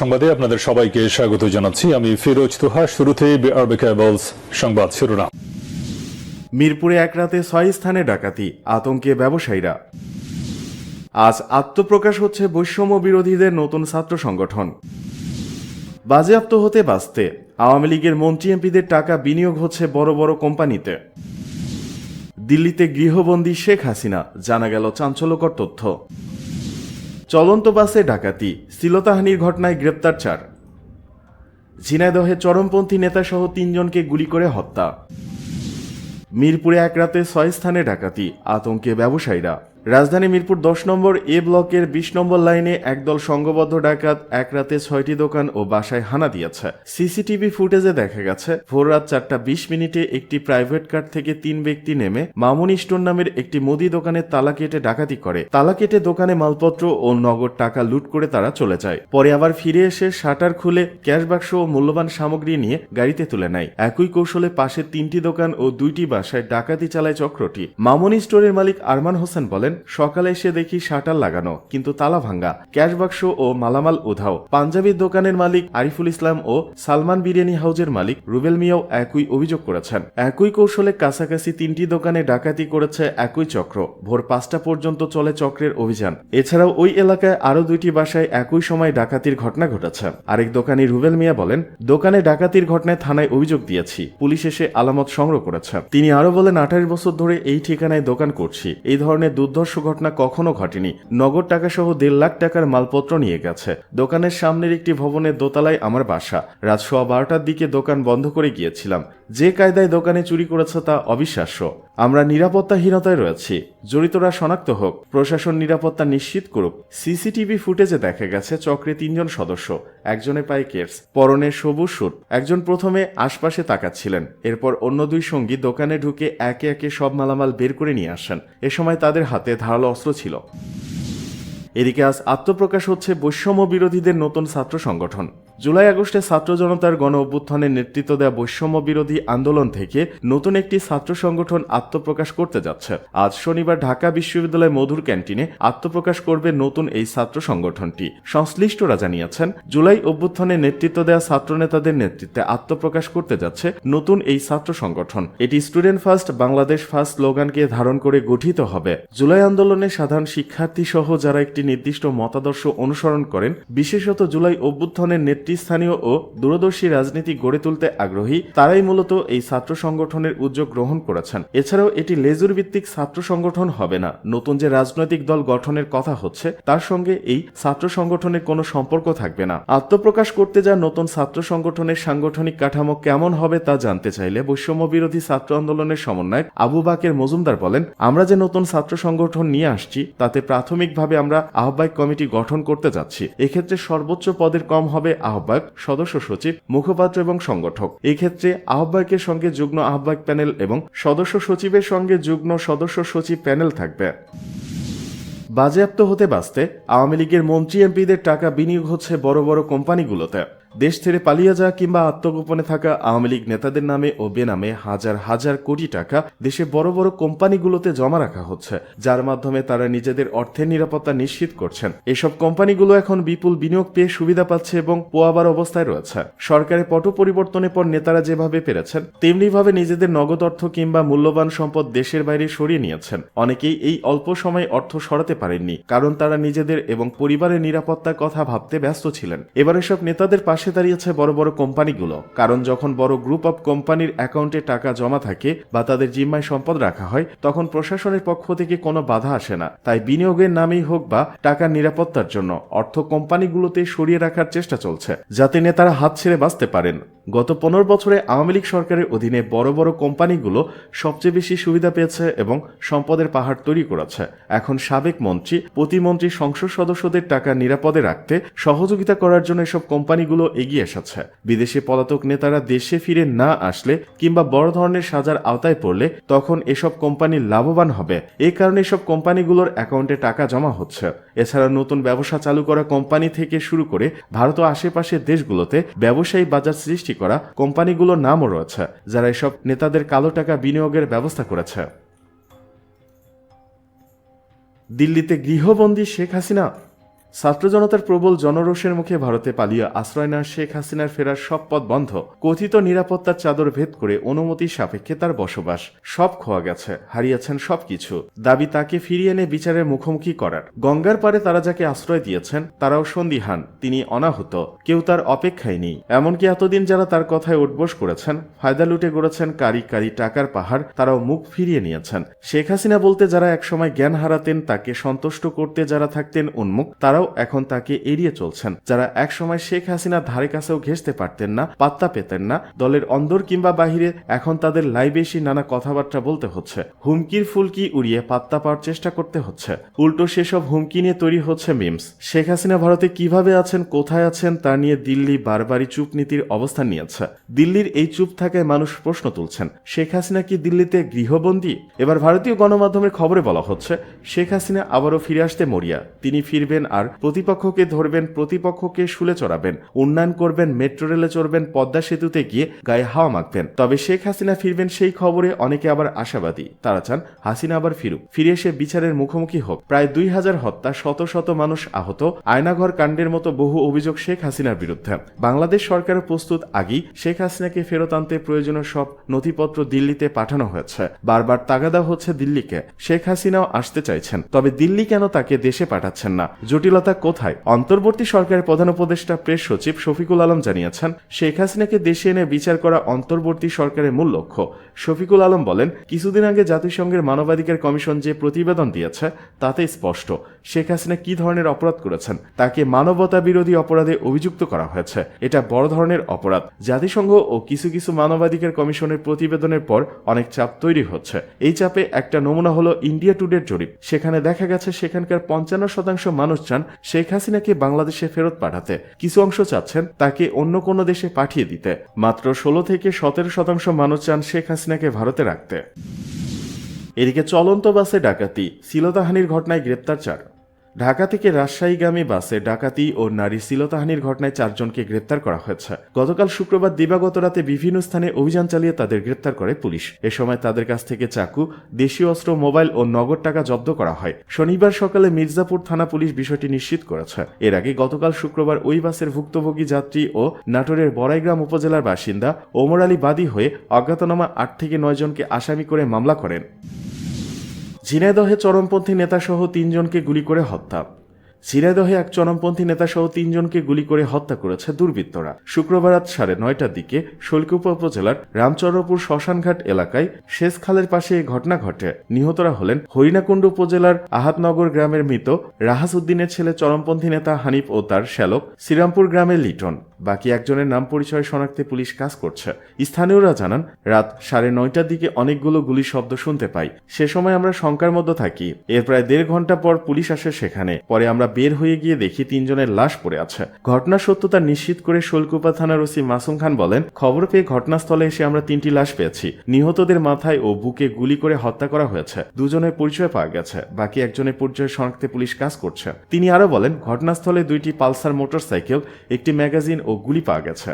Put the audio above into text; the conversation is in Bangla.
সংবাদে আপনাদের সবাইকে স্বাগত জানাচ্ছি। আমি ফিরোজ তুহা। শুরুতেই বিআরবি কেবলস সংবাদ শিরোনাম। মিরপুরে এক রাতে 6 স্থানে ডাকাতি, আতঙ্কে ব্যবসায়ীরা। আজ আত্মপ্রকাশ হচ্ছে বৈষম্য বিরোধীদের নতুন ছাত্র সংগঠন। বাজেয়াপ্ত হতে বাঁচতে আওয়ামী লীগের মন্ত্রী এমপিদের টাকা বিনিয়োগ হচ্ছে বড় বড় কোম্পানিতে। দিল্লিতে গৃহবন্দী শেখ হাসিনা, জানা গেল চাঞ্চল্যকর তথ্য। চলন্ত বাসে ডাকাতি, শ্লীলতাহানির ঘটনায় গ্রেপ্তার 4। ঝিনাইদহে চরমপন্থী নেতাসহ 3 জনকে গুলি করে হত্যা। মিরপুরে এক রাতে 6 স্থানে ডাকাতি, আতঙ্কে ব্যবসায়ীরা। রাজধানী মিরপুর 10 নম্বর এ ব্লকের 20 নম্বর লাইনে একদল সংঘবদ্ধ ডাকাত এক রাতে 6টি দোকান ও বাসায় হানা দিয়েছে। সিসিটিভি ফুটেজে দেখা গেছে ভোর রাত 4:20 একটি প্রাইভেট কার থেকে 3 ব্যক্তি নেমে মামুন স্টোর নামের একটি মুদি দোকানে তালা কেটে ডাকাতি করে। তালা কেটে দোকানে মালপত্র ও নগদ টাকা লুট করে তারা চলে যায়। পরে আবার ফিরে এসে শাটার খুলে ক্যাশ বাক্স ও মূল্যবান সামগ্রী নিয়ে গাড়িতে তুলে নেয়। একই কৌশলে পাশের 3টি দোকান ও 2টি বাসায় ডাকাতি চালায় চক্রটি। মামুন স্টোরের মালিক আরমান হোসেন বলেন, সকালে এসে দেখি শাটার লাগানো কিন্তু তালা ভাঙ্গা, ক্যাশ বাক্স ও মালামাল উধাও। পাঞ্জাবির দোকানের মালিক আরিফুল ইসলাম ও সালমান বিরিয়ানি হাউজের মালিক রুবেল মিয়াও একই অভিযোগ করেছেন। একই কৌশলে কাছাকাছি 3টি দোকানে ডাকাতি করেছে একই চক্র। ভোর 5টা পর্যন্ত চলে চক্রের অভিযান। এছাড়াও ওই এলাকায় আরো 2টি বাসায় একই সময় ডাকাতির ঘটনা ঘটেছে। আরেক দোকানি রুবেল মিয়া বলেন, দোকানে ডাকাতির ঘটনায় থানায় অভিযোগ দিয়েছি, পুলিশ এসে আলামত সংগ্রহ করেছে। তিনি আরো বলেন, 28 বছর ধরে এই ঠিকানায় দোকান করছি, এই ধরনের দুর্ধর্ষ ঘটনা কখনো ঘটেনি। নগদ টাকা সহ 1.5 লাখ টাকার মালপত্র নিয়ে গেছে। দোকানের সামনের একটি ভবনের দোতলায় আমার বাসা। রাত 12টার দিকে দোকান বন্ধ করে গিয়েছিলাম। যে কায়দায় দোকানে চুরি করেছে তা অবিশ্বাস্য। আমরা নিরাপত্তাহীনতায় রয়েছি, জড়িতরা শনাক্ত হোক, প্রশাসন নিরাপত্তা নিশ্চিত করুক। সিসিটিভি ফুটেজে দেখা গেছে চক্রে 3 জন সদস্য, একজনের পায়ে কেপস, পরনে সবুজ স্যুট। একজন প্রথমে আশপাশে তাকাচ্ছিলেন, এরপর অন্য 2 সঙ্গী দোকানে ঢুকে একে একে সব মালামাল বের করে নিয়ে আসেন। এ সময় তাদের হাতে ধারালো অস্ত্র ছিল। এদিকে আজ আত্মপ্রকাশ হচ্ছে বৈষম্য বিরোধীদের নতুন ছাত্র সংগঠন। জুলাই আগস্টে ছাত্র জনতার গণ অভ্যুত্থানের নেতৃত্ব দেওয়া বৈষম্য বিরোধী আন্দোলন থেকে নতুন একটি ছাত্র সংগঠন আত্মপ্রকাশ করতে যাচ্ছে। আজ শনিবার ঢাকা বিশ্ববিদ্যালয় মধুর ক্যান্টিনে আত্মপ্রকাশ করবে নতুন এই ছাত্র সংগঠনটি। সংশ্লিষ্টরা জানিয়েছেন, জুলাই অভ্যুত্থানের নেতৃত্ব দেওয়া ছাত্র নেতাদের নেতৃত্বে আত্মপ্রকাশ করতে যাচ্ছে নতুন এই ছাত্র সংগঠন। এটি স্টুডেন্ট ফার্স্ট, বাংলাদেশ ফার্স্ট স্লোগানকে ধারণ করে গঠিত হবে। জুলাই আন্দোলনে সাধারণ শিক্ষার্থী সহ যারা একটি নির্দিষ্ট মতাদর্শ অনুসরণ করেন, বিশেষত জুলাই অভ্যুত্থানের নেতৃস্থানীয় ও দূরদর্শী রাজনীতি গড়ে তুলতে আগ্রহী, তারাই মূলত এই ছাত্র সংগঠনের উদ্যোগ গ্রহণ করেছেন। এছাড়াও এটি লেজুর ভিত্তিক ছাত্র সংগঠন হবে না। নতুন যে রাজনৈতিক দল গঠনের কথা হচ্ছে তার সঙ্গে এই ছাত্র সংগঠনের কোনো সম্পর্ক থাকবে না। আত্মপ্রকাশ করতে যা নতুন ছাত্র সংগঠনের সাংগঠনিক কাঠামো কেমন হবে তা জানতে চাইলে বৈষম্য বিরোধী ছাত্র আন্দোলনের সমন্বয়ক আবু বাকের মজুমদার বলেন, আমরা যে নতুন ছাত্র সংগঠন নিয়ে আসছি তাতে প্রাথমিকভাবে আমরা আহ্বায়ক কমিটি গঠন করতে যাচ্ছি। এক্ষেত্রে সর্বোচ্চ পদের কম হবে আহ্বায়ক, সদস্য সচিব, মুখপাত্র এবং সংগঠক। এই ক্ষেত্রে আহ্বায়কের সঙ্গে যুগ্ম আহ্বায়ক প্যানেল এবং সদস্য সচিবের সঙ্গে যুগ্ম সদস্য সচিব প্যানেল থাকবে। বাজেয়াপ্ত হতে বাঁচতে আওয়ামী লীগের মন্ত্রী এমপিদের টাকা বিনিয়োগ হচ্ছে বড় বড় কোম্পানিগুলোতে। দেশ ছেড়ে পালিয়ে যাওয়া কিংবা আত্মগোপনে থাকা আওয়ামী লীগ নেতাদের নামে ও বেনামে হাজার হাজার কোটি টাকা দেশে বড় বড় কোম্পানিগুলোতে জমা রাখা হচ্ছে, যার মাধ্যমে তারা নিজেদের অর্থের নিরাপত্তা নিশ্চিত করছেন। এসব কোম্পানিগুলো এখন বিপুল বিনিয়োগ পেয়ে সুবিধা পাচ্ছে এবং পোয়াবার অবস্থায় রয়েছে। সরকারের পট পরিবর্তনের পর নেতারা যেভাবে পেরেছেন তেমনিভাবে নিজেদের নগদ অর্থ কিংবা মূল্যবান সম্পদ দেশের বাইরে সরিয়ে নিয়েছেন। অনেকেই এই অল্প সময়ে অর্থ সরাতে পারেননি, কারণ তারা নিজেদের এবং পরিবারের নিরাপত্তার কথা ভাবতে ব্যস্ত ছিলেন। এবার এসব নেতাদের পাশে দাঁড়িয়েছে বড় বড় কোম্পানিগুলো, কারণ যখন বড় গ্রুপ অফ কোম্পানির অ্যাকাউন্টে টাকা জমা থাকে বা তাদের জিম্মায় সম্পদ রাখা হয়, তখন প্রশাসনের পক্ষ থেকে কোনো বাধা আসে না। তাই বিনিয়োগের নামেই হোক বা টাকার নিরাপত্তার জন্য অর্থ কোম্পানিগুলোতে সরিয়ে রাখার চেষ্টা চলছে, যাতে নেতারা হাত ছেড়ে বাঁচতে পারেন। গত 15 বছরে আওয়ামী লীগ সরকারের অধীনে বড় বড় কোম্পানিগুলো সবচেয়ে বেশি সুবিধা পেয়েছে এবং সম্পদের পাহাড় তৈরি করেছে। এখন সাবেক মন্ত্রী, প্রতিমন্ত্রী, সংসদ সদস্যদের টাকা নিরাপদে রাখতে সহযোগিতা করার জন্য এসব কোম্পানিগুলো এগিয়ে এসেছে। বিদেশে পলাতক নেতারা দেশে ফিরে না আসলে কিংবা বড় ধরনের সাজার আওতায় পড়লে তখন এসব কোম্পানি লাভবান হবে। এই কারণে এসব কোম্পানিগুলোর অ্যাকাউন্টে টাকা জমা হচ্ছে। এছাড়া নতুন ব্যবসা চালু করা কোম্পানি থেকে শুরু করে ভারত ও আশেপাশের দেশগুলোতে ব্যবসায়ী বাজার সৃষ্টি করা কোম্পানিগুলোর নামও রয়েছে, যারা এসব নেতাদের কালো টাকা বিনিয়োগের ব্যবস্থা করেছে। দিল্লিতে গৃহবন্দী শেখ হাসিনা, ছাত্র জনতার প্রবল জনরোষের মুখে ভারতে পালিয়ে আশ্রয় নেওয়া শেখ হাসিনার ফেরার সব পথ বন্ধ। কথিত নিরাপত্তার চাদর ভেদ করে অনুমতি সাপেক্ষে তার বসবাস। সব খোয়া গেছে, হারিয়েছেন সবকিছু। দাবি তাকে ফিরিয়ে এনে বিচারের মুখোমুখি করার। গঙ্গার পারে তারা যাকে আশ্রয় দিয়েছেন তারাও সন্দিহান, তিনি অনাহত, কেউ তার অপেক্ষায় নেই। এমনকি এতদিন যারা তার কথায় উঠবোস করেছেন, ফায়দা লুটে গড়েছেন কারি কারি টাকার পাহাড়, তারাও মুখ ফিরিয়ে নিয়েছেন। শেখ হাসিনা বলতে যারা একসময় জ্ঞান হারাতেন, তাকে সন্তুষ্ট করতে যারা থাকতেন উন্মুখ, তারাও এখন তাকে এড়িয়ে চলছেন। যারা একসময় শেখ হাসিনার ধারে কাছেও ঘেঁষতে পারতেন না, পাত্তা পেতেন না, দলের অন্দর কিংবা বাহিরে, এখন তাদের লাইভে এসে নানা কথাবার্তা বলতে হচ্ছে। হুমকির ফুলকি উড়িয়ে পাত্তা পাওয়ার চেষ্টা করতে হচ্ছে। উল্টো সেসব হুমকি নিয়ে তৈরি হচ্ছে মিমস। শেখ হাসিনা ভারতে কিভাবে আছেন, কোথায় আছেন তা নিয়ে দিল্লি বারবারই চুপ নীতির অবস্থান নিয়েছে। দিল্লির এই চুপ থাকায় মানুষ প্রশ্ন তুলছেন, শেখ হাসিনা কি দিল্লিতে গৃহবন্দী? এবার ভারতীয় গণমাধ্যমের খবরে বলা হচ্ছে, শেখ হাসিনা আবারও ফিরে আসতে মরিয়া। তিনি ফিরবেন আর প্রতিপক্ষকে ধরবেন, প্রতিপক্ষকে শুলে চড়াবেন, উন্নয়ন করবেন, মেট্রো রেলে চড়বেন, পদ্মা সেতুতে গিয়ে গায়ে হাওয়া মাখবেন। তবে শেখ হাসিনা ফিরবেন সেই খবরে অনেকে আবার আশাবাদী। তারা চান হাসিনা আবার ফিরুক, ফিরে এসে বিচারের মুখোমুখি হোক। প্রায় 2000 হত্যা, শত শত মানুষ আহত, আয়নাঘর কাণ্ডের মতো বহু অভিযোগ শেখ হাসিনার বিরুদ্ধে। বাংলাদেশ সরকার প্রস্তুত আগেই শেখ হাসিনাকে ফেরত আনতে প্রয়োজনীয় সব নথিপত্র দিল্লিতে পাঠানো হয়েছে। বারবার তাগাদা হচ্ছে দিল্লিকে। শেখ হাসিনাও আসতে চাইছেন, তবে দিল্লি কেন তাকে দেশে পাঠাচ্ছেন না? জটিলতা কোথায়? অন্তর্বর্তী সরকারের প্রধান উপদেষ্টা প্রেস সচিব শফিকুল আলম জানিয়েছেন, শেখ হাসিনাকে দেশে এনে বিচার করা অন্তর্বর্তী সরকারের মূল লক্ষ্য। শফিকুল আলম বলেন, কিছুদিন আগে জাতিসংঘের মানবাধিকার কমিশন যে প্রতিবেদন দিয়েছে তাতে স্পষ্ট শেখ হাসিনা কি ধরনের অপরাধ করেছেন। তাকে মানবতা বিরোধী অপরাধে অভিযুক্ত করা হয়েছে। এটা বড় ধরনের অপরাধ। জাতিসংঘ ও কিছু কিছু মানবাধিকার কমিশনের প্রতিবেদনের পর অনেক চাপ তৈরি হচ্ছে। এই চাপে একটা নমুনা হলো ইন্ডিয়া টুডের জরিপ। সেখানে দেখা গেছে সেখানকার 55% মানুষ চান শেখ হাসিনাকে বাংলাদেশে ফেরত পাঠাতে। কিছু অংশ চাচ্ছেন তাকে অন্য কোনো দেশে পাঠিয়ে দিতে। মাত্র 16 থেকে 17% মানুষ চান শেখ হাসিনাকে ভারতে রাখতে। এদিকে চলন্ত বাসে ডাকাতি, শ্লীলতাহানির ঘটনায় গ্রেপ্তার 4। ঢাকা থেকে রাজশাহীগামী বাসে ডাকাতি ও নারী শ্লীলতাহানির ঘটনায় 4 জনকে গ্রেপ্তার করা হয়েছে। গতকাল শুক্রবার দিবাগত রাতে বিভিন্ন স্থানে অভিযান চালিয়ে তাদের গ্রেপ্তার করে পুলিশ। এ সময় তাদের কাছ থেকে চাকু, দেশীয় অস্ত্র, মোবাইল ও নগদ টাকা জব্দ করা হয়। শনিবার সকালে মির্জাপুর থানা পুলিশ বিষয়টি নিশ্চিত করেছে। এর আগে গতকাল শুক্রবার ওই বাসের ভুক্তভোগী যাত্রী ও নাটোরের বড়াইগ্রাম উপজেলার বাসিন্দা ওমর আলী বাদী হয়ে অজ্ঞাতনামা 8 থেকে 9 জনকে আসামি করে মামলা করেন। ঝিনাইদহে চরমপন্থী নেতাসহ 3 জনকে গুলি করে হত্যা। ঝিনাইদহে এক চরমপন্থী নেতাসহ 3 জনকে গুলি করে হত্যা করেছে দুর্বৃত্তরা। শুক্রবার রাত 9:30টার দিকে শৈলকুপা উপজেলার রামচন্দ্রপুর শ্মশানঘাট এলাকায় শেষখালের পাশে এই ঘটনা ঘটে। নিহতরা হলেন হরিণাকুণ্ড উপজেলার আহাতনগর গ্রামের মৃত রাহাস উদ্দিনের ছেলে চরমপন্থী নেতা হানিফ ও তার শ্যালক, শ্রীরামপুর গ্রামের লিটন। বাকি একজনের নাম পরিচয় শনাক্তে পুলিশ কাজ করছে। স্থানীয়রা জানান, রাত 9:30টার দিকে অনেকগুলো গুলির শব্দ শুনতে পাই। সে সময় আমরা শঙ্কার মধ্যে থাকি। এর প্রায় 1.5 ঘন্টা পর পুলিশ আসে সেখানে। পরে আমরা বের হয়ে গিয়ে দেখি 3 জনের লাশ পড়ে আছে। ঘটনার সত্যতা নিশ্চিত করে শৈলকুপা থানার ওসি মাসুম খান বলেন, খবর পেয়ে ঘটনাস্থলে এসে আমরা 3টি লাশ পেয়েছি। নিহতদের মাথায় ও বুকে গুলি করে হত্যা করা হয়েছে। 2 জনের পরিচয় পাওয়া গেছে। বাকি একজনের পরিচয় শনাক্তে পুলিশ কাজ করছে। তিনি আরো বলেন, ঘটনাস্থলে 2টি পালসার মোটরসাইকেল, একটি ম্যাগাজিন ও গুলি পাওয়া গেছে।